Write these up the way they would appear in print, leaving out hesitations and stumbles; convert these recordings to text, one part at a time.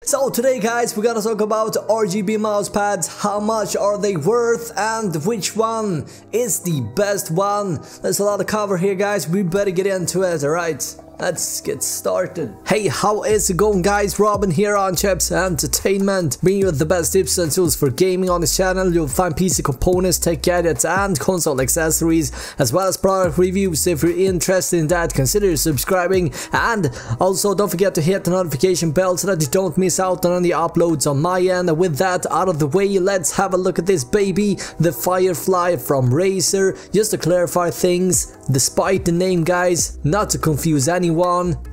So today guys, we're gonna talk about RGB mouse pads, how much are they worth and which one is the best one. There's a lot to cover here guys, we better get into it, alright? Let's get started. Hey, how is it going guys? Robin here on Chips Entertainment, bringing you the best tips and tools for gaming on this channel. You'll find PC components, tech gadgets and console accessories, as well as product reviews. If you're interested in that, consider subscribing, and also don't forget to hit the notification bell so that you don't miss out on any uploads on my end. And with that out of the way, let's have a look at this baby, the Firefly from Razer. Just to clarify things, despite the name guys, not to confuse anyone,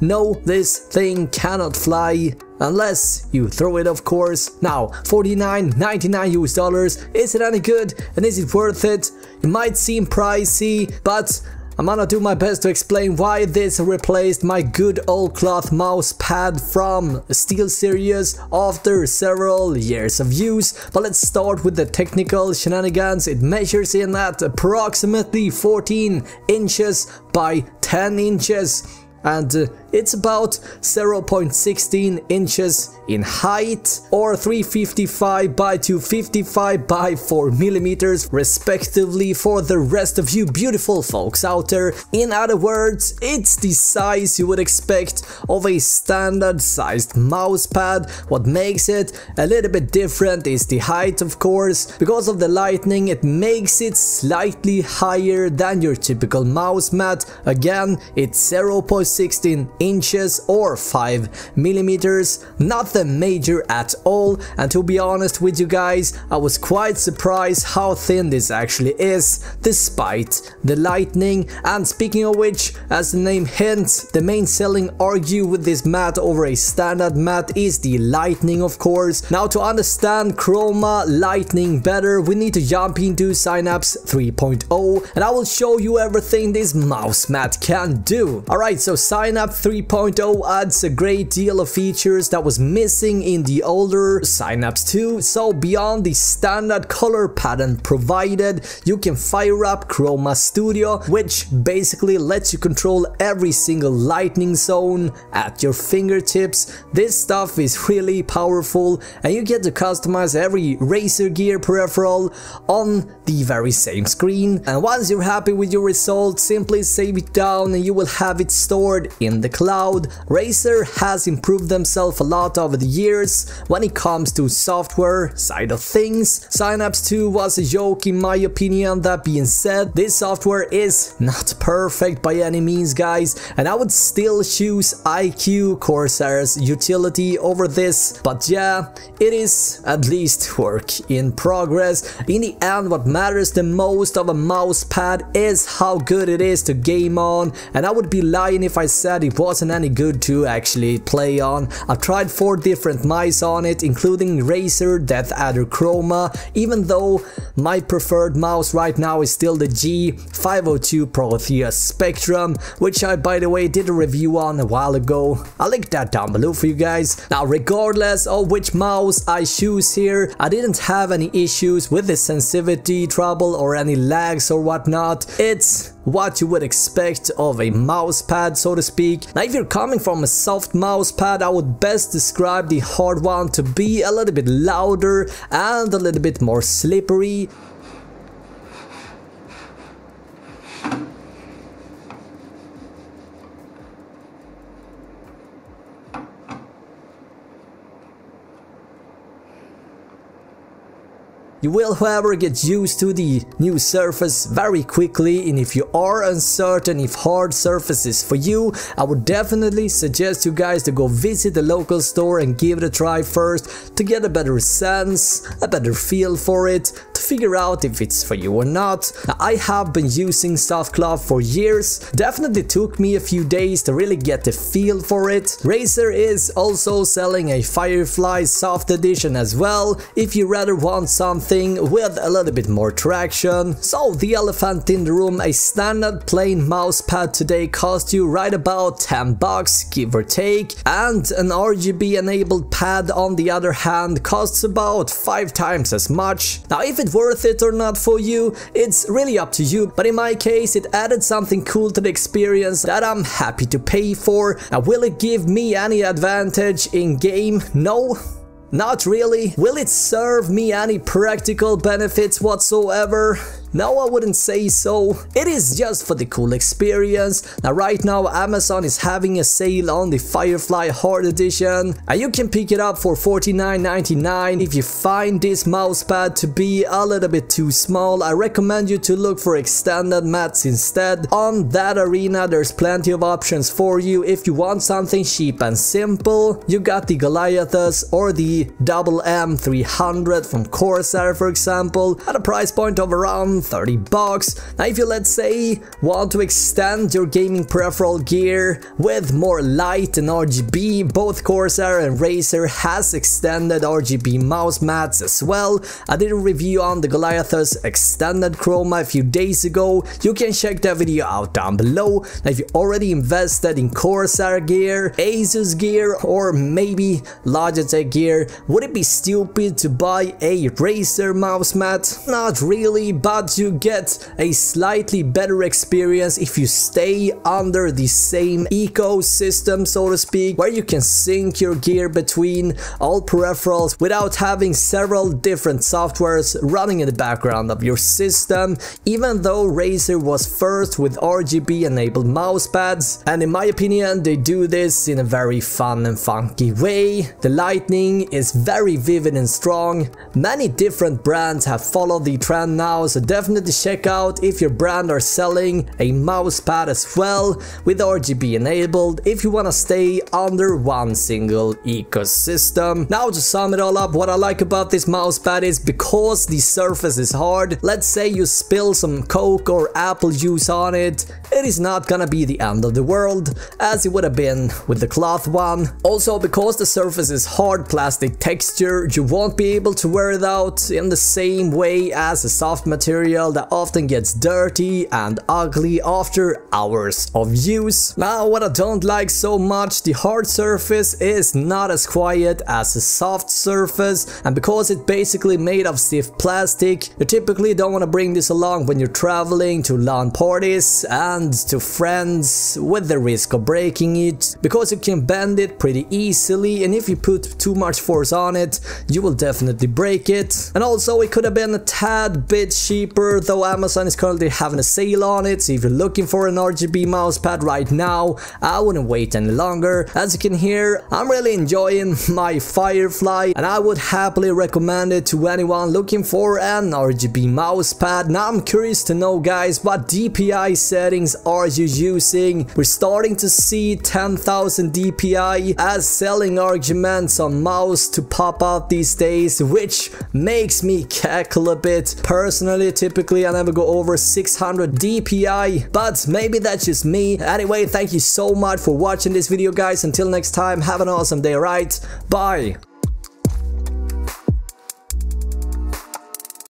no, this thing cannot fly unless you throw it, of course. Now, $49.99 US. Is it any good and is it worth it? It might seem pricey, but I'm gonna do my best to explain why this replaced my good old cloth mouse pad from SteelSeries after several years of use. But let's start with the technical shenanigans. It measures in at approximately 14 inches by 10 inches. And it's about 0.16 inches in height, or 355 by 255 by 4 millimeters respectively for the rest of you beautiful folks out there. In other words, it's the size you would expect of a standard sized mouse pad. What makes it a little bit different is the height, of course. Because of the lighting, it makes it slightly higher than your typical mouse mat. Again, it's 0.16 inches or 5 millimeters, nothing major at all. And to be honest with you guys, I was quite surprised how thin this actually is, despite the lighting. And speaking of which, as the name hints, the main selling argument with this mat over a standard mat is the lighting, of course. Now, to understand Chroma lighting better, we need to jump into Synapse 3.0, and I will show you everything this mouse mat can do. Alright, so Synapse 3.0 adds a great deal of features that was missing in the older Synapse 2. So beyond the standard color pattern provided, you can fire up Chroma Studio, which basically lets you control every single lighting zone at your fingertips. This stuff is really powerful, and you get to customize every Razer gear peripheral on the very same screen. And once you're happy with your result, simply save it down and you will have it stored in the cloud. Razer has improved themselves a lot over the years when it comes to software side of things. Synapse 2 was a joke in my opinion. That being said, this software is not perfect by any means guys, and I would still choose IQ Corsair's utility over this, but yeah, it is at least work in progress. In the end, what matters the most of a mouse pad is how good it is to game on, and I would be lying if I said it wasn't any good to actually play on. I've tried 4 different mice on it, including Razer, Death Adder, Chroma, even though my preferred mouse right now is still the G502 Prothea Spectrum, which I by the way did a review on a while ago. I'll link that down below for you guys. Now, regardless of which mouse I choose here, I didn't have any issues with the sensitivity trouble or any lags or whatnot. It's what you would expect of a mouse pad, so to speak. Now, if you're coming from a soft mouse pad, I would best describe the hard one to be a little bit louder and a little bit more slippery. You will, however, get used to the new surface very quickly, and if you are uncertain if hard surface is for you, I would definitely suggest you guys to go visit the local store and give it a try first to get a better sense, a better feel for it, to figure out if it's for you or not. Now, I have been using soft cloth for years. Definitely took me a few days to really get the feel for it. Razer is also selling a Firefly Soft Edition as well, if you rather want something with a little bit more traction. So the elephant in the room, a standard plain mouse pad today costs you right about 10 bucks, give or take, and an RGB enabled pad on the other hand costs about 5 times as much. Now, if it worth it or not for you? It's really up to you, but in my case it added something cool to the experience that I'm happy to pay for. Now, will it give me any advantage in game? No. Not really. Will it serve me any practical benefits whatsoever? No, I wouldn't say so. It is just for the cool experience. Now right now Amazon is having a sale on the Firefly Hard Edition and you can pick it up for $49.99. If you find this mousepad to be a little bit too small, I recommend you to look for extended mats instead. On that arena there's plenty of options for you. If you want something cheap and simple, you got the Goliathus or the M300 from Corsair, for example, at a price point of around $30. Now if you, let's say, want to extend your gaming peripheral gear with more light and RGB, both Corsair and Razer has extended RGB mouse mats as well. I did a review on the Goliathus extended Chroma a few days ago. You can check that video out down below. Now if you already invested in Corsair gear, Asus gear, or maybe Logitech gear, would it be stupid to buy a Razer mouse mat? Not really, but you get a slightly better experience if you stay under the same ecosystem, so to speak, where you can sync your gear between all peripherals without having several different softwares running in the background of your system. Even though Razer was first with RGB enabled mouse pads, and in my opinion they do this in a very fun and funky way. The lighting is very vivid and strong. Many different brands have followed the trend now, so definitely check out if your brand are selling a mouse pad as well with RGB enabled if you want to stay under one single ecosystem. Now to sum it all up, what I like about this mouse pad is because the surface is hard, let's say you spill some Coke or apple juice on it, it is not gonna be the end of the world as it would have been with the cloth one. Also, because the surface is hard plastic texture, you won't be able to wear it out in the same way as a soft material that often gets dirty and ugly after hours of use. Now what I don't like so much, the hard surface is not as quiet as a soft surface, and because it's basically made of stiff plastic, you typically don't want to bring this along when you're traveling to LAN parties and to friends with the risk of breaking it, because you can bend it pretty easily, and if you put too much force on it you will definitely break it. And also it could have been a tad bit cheaper, though Amazon is currently having a sale on it, so if you're looking for an RGB mousepad right now, I wouldn't wait any longer. As you can hear, I'm really enjoying my Firefly and I would happily recommend it to anyone looking for an RGB mousepad. Now I'm curious to know, guys, what DPI settings are you using? We're starting to see 10,000 DPI as selling arguments on mouse to pop out these days, which makes me cackle a bit. Personally, typically I never go over 600 DPI, but maybe that's just me. Anyway, thank you so much for watching this video, guys. Until next time, have an awesome day, right? Bye!